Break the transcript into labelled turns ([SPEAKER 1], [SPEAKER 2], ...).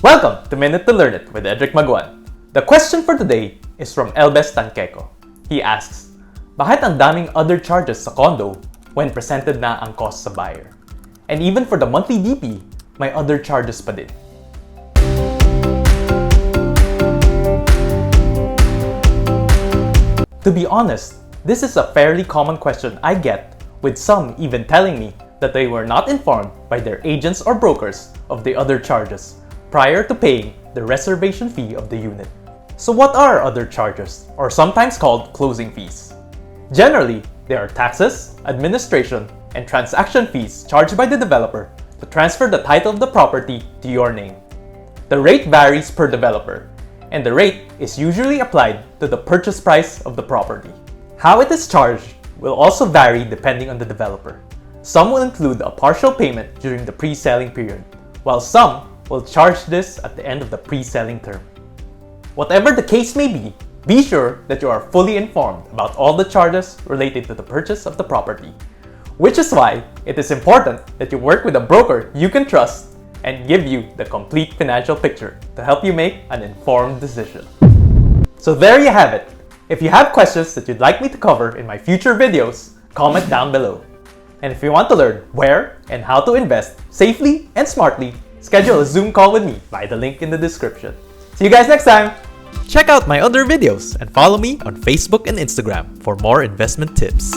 [SPEAKER 1] Welcome to Minute to Learn It with Edric Maguan. The question for today is from Elbes Tanqueco. He asks, bakit ang daming other charges sa condo when presented na ang cost sa buyer? And even for the monthly DP, may other charges pa din. To be honest, this is a fairly common question I get, with some even telling me that they were not informed by their agents or brokers of the other charges prior to paying the reservation fee of the unit. So what are other charges, or sometimes called closing fees? Generally, they are taxes, administration, and transaction fees charged by the developer to transfer the title of the property to your name. The rate varies per developer, and the rate is usually applied to the purchase price of the property. How it is charged will also vary depending on the developer. Some will include a partial payment during the pre-selling period, while some will charge this at the end of the pre-selling term. Whatever the case may be sure that you are fully informed about all the charges related to the purchase of the property, which is why it is important that you work with a broker you can trust and give you the complete financial picture to help you make an informed decision. So there you have it. If you have questions that you'd like me to cover in my future videos, comment down below. And if you want to learn where and how to invest safely and smartly, schedule a Zoom call with me via the link in the description. See you guys next time! Check out my other videos and follow me on Facebook and Instagram for more investment tips.